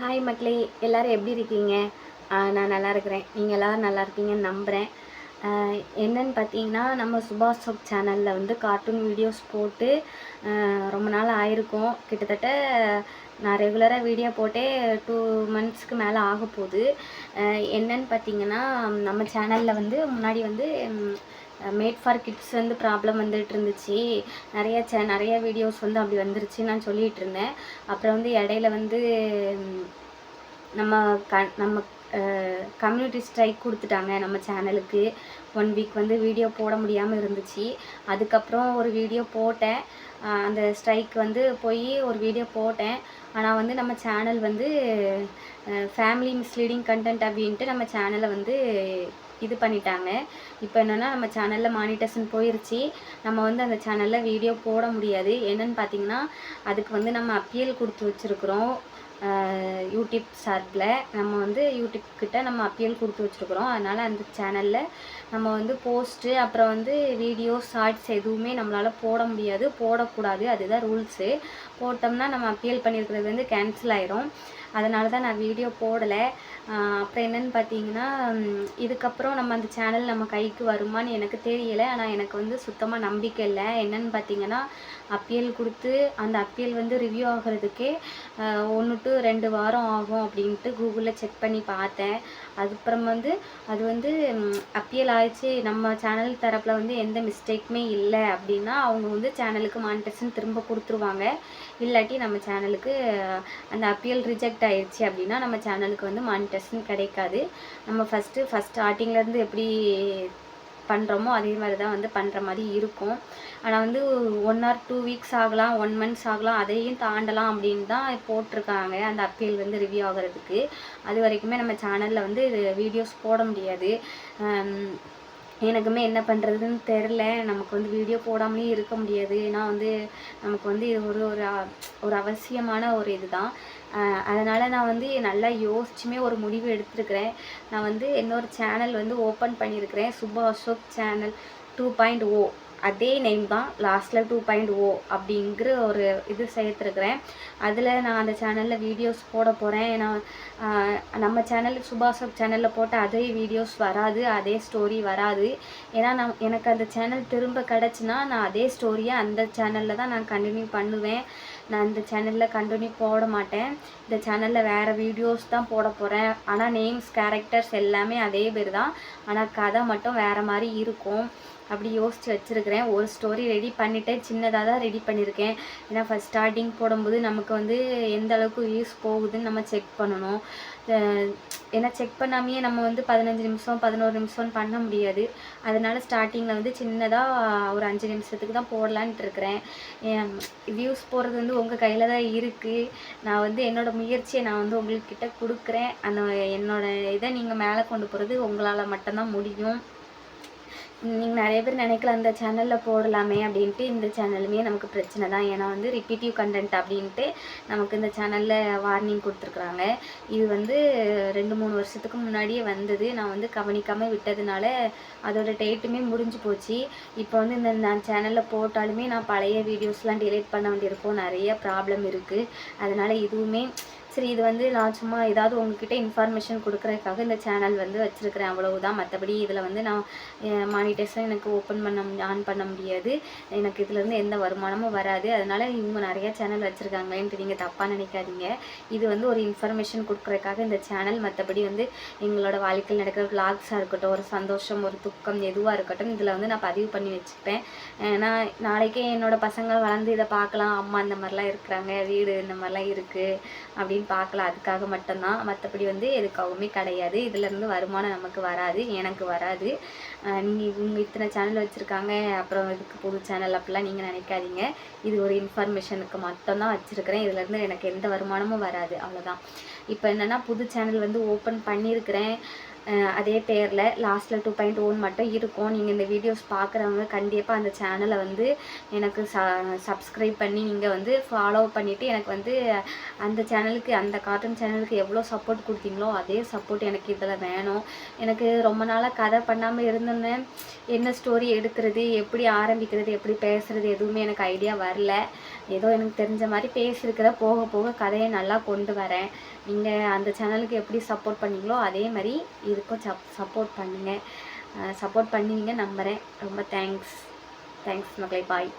Hi மக்களே, எல்லோரும் எப்படி இருக்கீங்க? நான் நல்லா இருக்கிறேன். நீங்கள் எல்லோரும் நல்லா இருக்கீங்கன்னு நம்புகிறேன். என்னன்னு பார்த்தீங்கன்னா, நம்ம சுபாஷ் ஷாப் சேனலில் வந்து கார்ட்டூன் வீடியோஸ் போட்டு ரொம்ப நாள் ஆயிருக்கும். கிட்டத்தட்ட நான் ரெகுலராக வீடியோ போட்டே 2 மந்த்ஸ்க்கு மேலே ஆக போகுது. என்னன்னு பார்த்தீங்கன்னா, நம்ம சேனலில் வந்து முன்னாடி வந்து மேட் ஃபார் கிட்ஸ் வந்து ப்ராப்ளம் வந்துட்டு இருந்துச்சு. நிறைய வீடியோஸ் வந்து அப்படி வந்துருச்சு நான் சொல்லிகிட்டு இருந்தேன். அப்புறம் வந்து இடையில வந்து நம்ம நம்ம கம்யூனிட்டி ஸ்ட்ரைக் கொடுத்துட்டாங்க நம்ம சேனலுக்கு. 1 வீக் வந்து வீடியோ போட முடியாமல் இருந்துச்சு. அதுக்கப்புறம் ஒரு வீடியோ போட்டேன். அந்த ஸ்ட்ரைக் வந்து போய் ஒரு வீடியோ போட்டேன். ஆனால் வந்து நம்ம சேனல் வந்து ஃபேமிலி மிஸ்லீடிங் கண்டென்ட் அப்படின்ட்டு நம்ம சேனலை வந்து இது பண்ணிட்டாங்க. இப்போ என்னென்னா நம்ம சேனலில் மானிட்டேஷன் போயிடுச்சு. நம்ம வந்து அந்த சேனலில் வீடியோ போட முடியாது. என்னென்னு பார்த்தீங்கன்னா, அதுக்கு வந்து நம்ம அப்பீல் கொடுத்து வச்சுருக்குறோம். யூடியூப் சார்பில் நம்ம வந்து யூடியூப் கிட்ட நம்ம அப்பீல் கொடுத்து வச்சுருக்குறோம். அதனால் அந்த சேனலில் நம்ம வந்து போஸ்ட்டு அப்புறம் வந்து வீடியோ ஷார்ட்ஸ் எதுவுமே நம்மளால் போட முடியாது, போடக்கூடாது. அதுதான் ரூல்ஸு. போட்டோம்னா நம்ம அப்பீல் பண்ணியிருக்கிறது வந்து கேன்சல் ஆயிரும். அதனால தான் நான் வீடியோ போடலை. அப்புறம் என்னென்னு பார்த்தீங்கன்னா, இதுக்கப்புறம் நம்ம அந்த சேனல் நம்ம கைக்கு வருமானு எனக்கு தெரியலை. ஆனால் எனக்கு வந்து சுத்தமாக நம்பிக்கை இல்லை. என்னென்னு பார்த்தீங்கன்னா, அப்பீல் கொடுத்து அந்த அப்பீல் வந்து ரிவ்யூ ஆகிறதுக்கே 1 to 2 வாரம் ஆகும் அப்படின்ட்டு கூகுளில் செக் பண்ணி பார்த்தேன். அதுக்கப்புறம் வந்து அது வந்து அப்பீல் ஆயிடுச்சு, நம்ம சேனல் தரப்பில் வந்து எந்த மிஸ்டேக்குமே இல்லை அப்படின்னா அவங்க வந்து சேனலுக்கு மானிட்டேஷன் திரும்ப கொடுத்துருவாங்க. இல்லாட்டி நம்ம சேனலுக்கு அந்த அப்பீல் ரிஜெக்ட் ஆயிடுச்சு அப்படின்னா நம்ம சேனலுக்கு வந்து மானிட்டேஷன் கிடைக்காது. நம்ம ஃபஸ்ட்டு ஸ்டார்டிங்லேருந்து எப்படி பண்ணுறோமோ அதே மாதிரி தான் வந்து பண்ணுற மாதிரி இருக்கும். ஆனால் வந்து 1 or 2 வீக்ஸ் ஆகலாம், 1 months ஆகலாம், அதையும் தாண்டலாம் அப்படின்னு தான் போட்டிருக்காங்க அந்த அப்பீல் வந்து ரிவ்யூ ஆகிறதுக்கு. அது வரைக்குமே நம்ம சேனலில் வந்து வீடியோஸ் போட முடியாது. எனக்குமே என்ன பண்ணுறதுன்னு தெரில. நமக்கு வந்து வீடியோ போடாமலே இருக்க முடியாது. ஏன்னா வந்து நமக்கு வந்து இது ஒரு அவசியமான ஒரு இது தான். அதனால் நான் வந்து நல்லா யோசிச்சுமே ஒரு முடிவு எடுத்துருக்கிறேன். நான் வந்து இன்னொரு சேனல் வந்து ஓப்பன் பண்ணியிருக்கிறேன். சுபா அசோக் சேனல் 2.0 அதே நேம் தான். லாஸ்ட்டில் 2.0 அப்படிங்கிற ஒரு இது சேர்த்துருக்குறேன். அதில் நான் அந்த சேனலில் வீடியோஸ் போட போகிறேன். ஏன்னா நம்ம சேனல் சுபா அசோக் சேனலில் போட்ட அதே வீடியோஸ் வராது, அதே ஸ்டோரி வராது. ஏன்னா எனக்கு அந்த சேனல் திரும்ப கிடச்சின்னா நான் அதே ஸ்டோரியை அந்த சேனலில் தான் நான் கண்டினியூ பண்ணுவேன். நான் இந்த சேனலில் கண்டினியூ போட மாட்டேன். இந்த சேனலில் வேறு வீடியோஸ் தான் போட போகிறேன். ஆனால் நேம்ஸ், கேரக்டர்ஸ் எல்லாமே அதே பேர் தான். ஆனால் கதை மட்டும் வேறு மாதிரி இருக்கும். அப்படி யோசித்து வச்சுருக்கிறேன். ஒரு ஸ்டோரி ரெடி பண்ணிவிட்டேன். சின்னதாக தான் ரெடி பண்ணியிருக்கேன். ஏன்னா ஃபஸ்ட் ஸ்டார்டிங் போடும்போது நமக்கு வந்து எந்த அளவுக்கு வியூஸ் போகுதுன்னு நம்ம செக் பண்ணணும். ஏன்னா செக் பண்ணாமையே நம்ம வந்து 15 நிமிஷம் 11 நிமிஷம்னு பண்ண முடியாது. அதனால் ஸ்டார்டிங்கில் வந்து சின்னதாக ஒரு 5 நிமிஷத்துக்கு தான் போடலான்ட்டு இருக்கிறேன். வியூஸ் போடுறது வந்து உங்கள் கையில் தான் இருக்குது. நான் வந்து என்னோடய முயற்சியை நான் வந்து உங்கள்கிட்ட கொடுக்குறேன். என்னோடய இதை நீங்கள் மேலே கொண்டு போகிறது உங்களால் மட்டும்தான் முடியும். நீங்கள் நிறைய பேர் நினைக்கலாம் இந்த சேனலில் போடலாமே அப்படின்ட்டு. இந்த சேனலுமே நமக்கு பிரச்சனை தான். ஏன்னா வந்து ரிப்பீட்டிவ் கண்டென்ட் அப்படின்ட்டு நமக்கு இந்த சேனலில் வார்னிங் கொடுத்துருக்குறாங்க. இது வந்து 2-3 வருஷத்துக்கு முன்னாடியே வந்தது. நான் வந்து கவனிக்காமல் விட்டதுனால அதோட டேட்டுமே முடிஞ்சு போச்சு. இப்போ வந்து நான் சேனலில் போட்டாலுமே நான் பழைய வீடியோஸ்லாம் டிலீட் பண்ண வேண்டியிருக்கும். நிறைய ப்ராப்ளம் இருக்குது. அதனால் இதுவுமே சரி, இது வந்து நான் சும்மா ஏதாவது உங்ககிட்ட இன்ஃபர்மேஷன் கொடுக்குறதுக்காக இந்த சேனல் வந்து வச்சுருக்கிறேன், அவ்வளவுதான். மற்றபடி இதில் வந்து நான் மானிட்டேஷன் எனக்கு ஆன் பண்ண முடியாது. எனக்கு இதுலேருந்து எந்த வருமானமும் வராது. அதனால் இவங்க நிறையா சேனல் வச்சுருக்காங்களேன்ட்டு நீங்கள் தப்பாக நினைக்காதீங்க. இது வந்து ஒரு இன்ஃபர்மேஷன் கொடுக்குறதுக்காக இந்த சேனல். மற்றபடி வந்து எங்களோட வாழ்க்கையில் நடக்கிற விளாக்ஸாக இருக்கட்டும், ஒரு சந்தோஷம், ஒரு துக்கம் எதுவாக இருக்கட்டும், இதில் வந்து நான் பதிவு பண்ணி வச்சுப்பேன். நான் நாளைக்கே என்னோடய பசங்க வளர்ந்து இதை பார்க்கலாம், அம்மா இந்த மாதிரிலாம் இருக்கிறாங்க, வீடு இந்த மாதிரிலாம் இருக்குது அப்படின்னு பார்க்கலாம். அதுக்காக மட்டும்தான். மற்றபடி வந்து எதுக்காகவுமே கிடையாது. இதிலேருந்து வருமானம் நமக்கு வராது, எனக்கு வராது. இவங்க இத்தனை சேனல் வச்சுருக்காங்க, அப்புறம் இதுக்கு புது சேனல் அப்படிலாம் நீங்கள் நினைக்காதீங்க. இது ஒரு இன்ஃபர்மேஷனுக்கு மட்டும்தான் வச்சுருக்கிறேன். இதுலேருந்து எனக்கு எந்த வருமானமும் வராது, அவ்வளோதான். இப்போ என்னென்னா புது சேனல் வந்து ஓப்பன் பண்ணியிருக்கிறேன். அதே பேரில் லாஸ்ட்டில் 2.0 மட்டும் இருக்கும். நீங்கள் இந்த வீடியோஸ் பார்க்குறவங்க கண்டிப்பாக அந்த சேனலை வந்து எனக்கு சப்ஸ்கிரைப் பண்ணி நீங்கள் வந்து ஃபாலோ பண்ணிவிட்டு எனக்கு வந்து அந்த சேனலுக்கு, அந்த கார்ட்டூன் சேனலுக்கு எவ்வளோ சப்போர்ட் கொடுத்தீங்களோ அதே சப்போர்ட் எனக்கு இதில் வேணும். எனக்கு ரொம்ப நாளாக கதை பண்ணாமல் இருந்தோன்னே என்ன ஸ்டோரி எடுக்கிறது, எப்படி ஆரம்பிக்கிறது, எப்படி பேசுகிறது எதுவுமே எனக்கு ஐடியா வரல. ஏதோ எனக்கு தெரிஞ்ச மாதிரி பேசியிருக்கிற, போக போக கதையை நல்லா கொண்டு வரேன். நீங்கள் அந்த சேனலுக்கு எப்படி சப்போர்ட் பண்ணீங்களோ அதே மாதிரி இதுக்கும் சப்போர்ட் பண்ணுங்கள். சப்போர்ட் பண்ணுவீங்க நம்புகிறேன். ரொம்ப தேங்க்ஸ் மக்களே. பாய்.